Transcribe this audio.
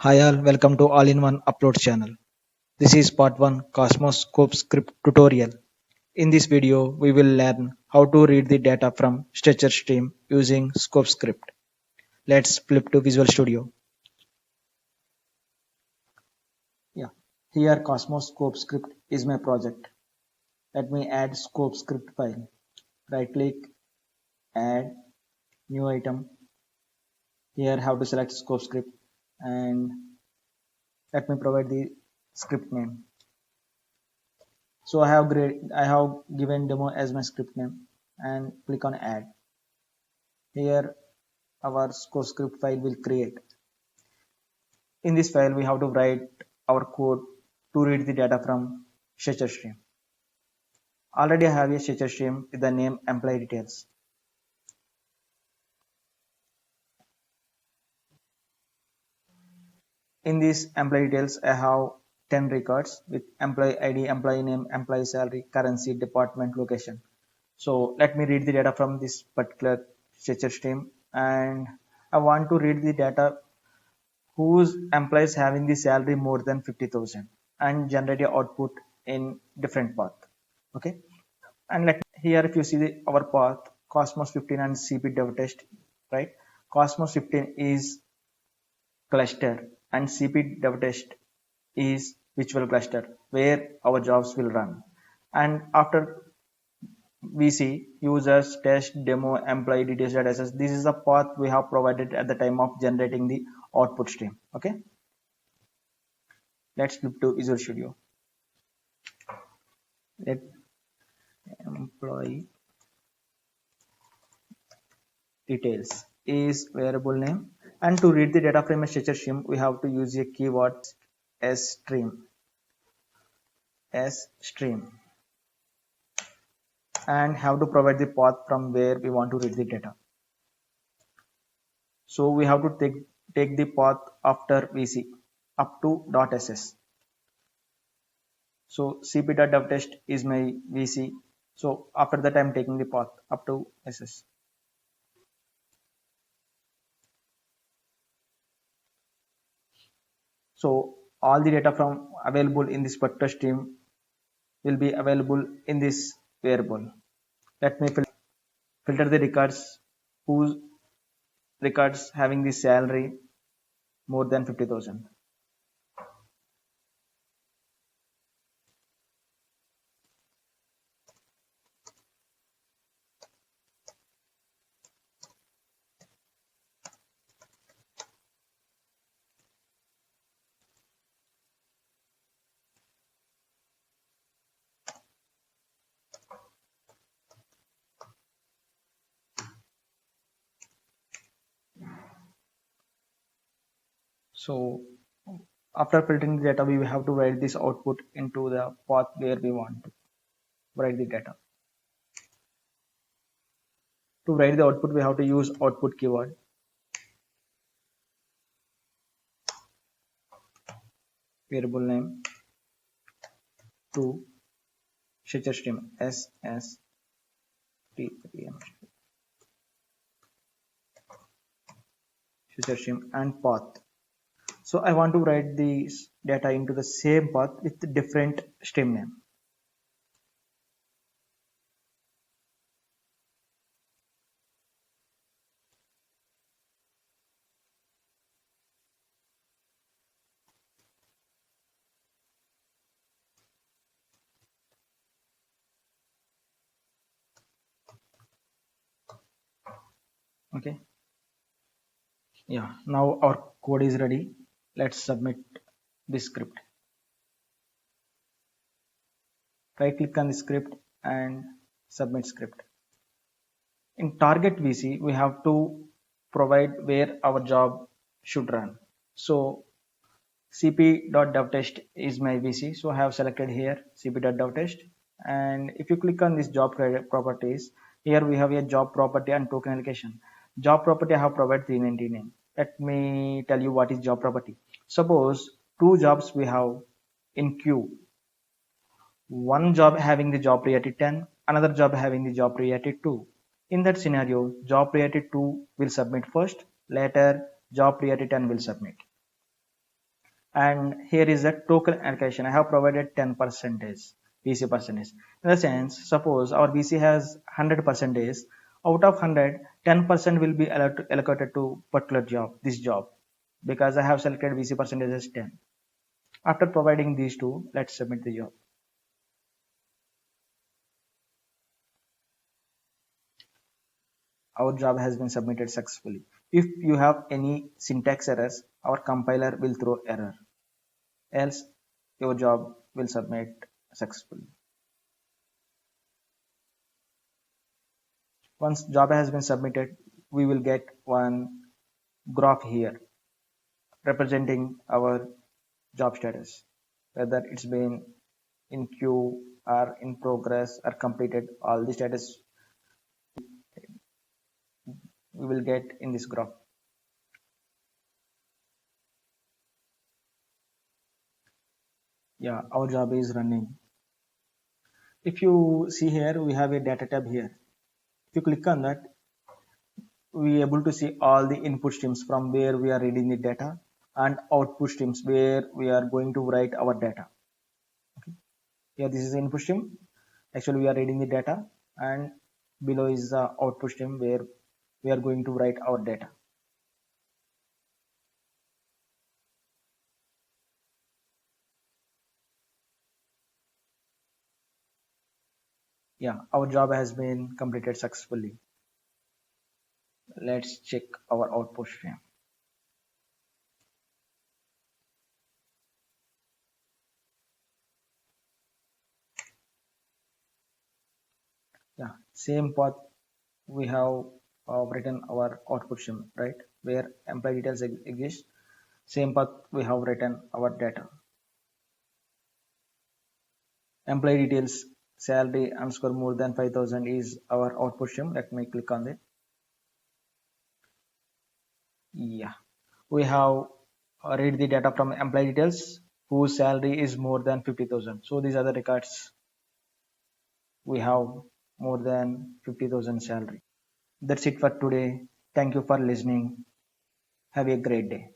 Hi all, welcome to All-in-One Upload channel. This is part 1 Cosmos Scope script tutorial. In this video, we will learn how to read the data from Stretcher Stream using Scope script. Let's flip to Visual Studio. Yeah, here Cosmos Scope script is my project. Let me add Scope script file. Right click, add, new item. Here have to select Scope script and let me provide the script name. So I have given demo as my script name and click on add. Here our source script file will create. In this file we have to write our code to read the data from Stretcher Stream. Already I have a Stretcher Stream with the name employee details. In this employee details I have 10 records with employee ID, employee name, employee salary, currency, department, location. So let me read the data from this particular Stretcher Stream, and I want to read the data whose employees having the salary more than 50,000 and generate a output in different path. Okay, and here if you see our path Cosmos 15 and CP dev test, right? Cosmos 15 is cluster and CP dev test is virtual cluster where our jobs will run. And after we see users test demo employee details dataset, this is the path we have provided at the time of generating the output stream. Okay, let's flip to Visual Studio. Let employee details is variable name, and to read the data from a Stretcher Stream we have to use a keyword s stream and have to provide the path from where we want to read the data. So we have to take the path after vc up to .ss. So cp.devtest is my vc, so after that I'm taking the path up to ss. So all the data from available in this particular stream will be available in this variable. Let me filter the records whose records having the salary more than 50,000. So after filtering the data, we have to write this output into the path where we want to write the data. To write the output, we have to use output keyword. Variable name to Stretcher Stream SSTM Stretcher Stream and path. So I want to write this data into the same path with different stream name. Okay. Yeah. Now our code is ready. Let's submit this script. Right click on the script and submit script. In target VC, we have to provide where our job should run. So cp.devtest is my VC. So I have selected here cp.devtest. And if you click on this job properties, here we have a job property and token allocation. Job property I have provided 390 name. Let me tell you what is job property. Suppose two jobs we have in queue. One job having the job priority 10, another job having the job priority 2. In that scenario, job priority 2 will submit first, later job priority 10 will submit. and here is the token allocation. I have provided 10 percentage VC percentage. In the sense, suppose our VC has 100 percentage. Out of 100, 10% will be allocated to particular job, this job, because I have selected VC percentage as 10. After providing these two, let's submit the job. Our job has been submitted successfully. If you have any syntax errors, our compiler will throw error. Else, your job will submit successfully. Once job has been submitted, we will get one graph here representing our job status, whether it's been in queue or in progress or completed. All the status we will get in this graph. Yeah, our job is running. If you see here, we have a data tab here. If you click on that, we are able to see all the input streams from where we are reading the data and output streams where we are going to write our data. Okay. Here this is the input stream. Actually, we are reading the data, and below is the output stream where we are going to write our data. Yeah, our job has been completed successfully. Let's check our output stream. Yeah, same path we have written our output stream, right? Where employee details exist. Same path we have written our data. Employee details salary underscore more than 5,000 is our output stream. Let me click on it. Yeah, we have read the data from employee details whose salary is more than 50,000. So these are the records we have more than 50,000 salary. That's it for today. Thank you for listening. Have a great day.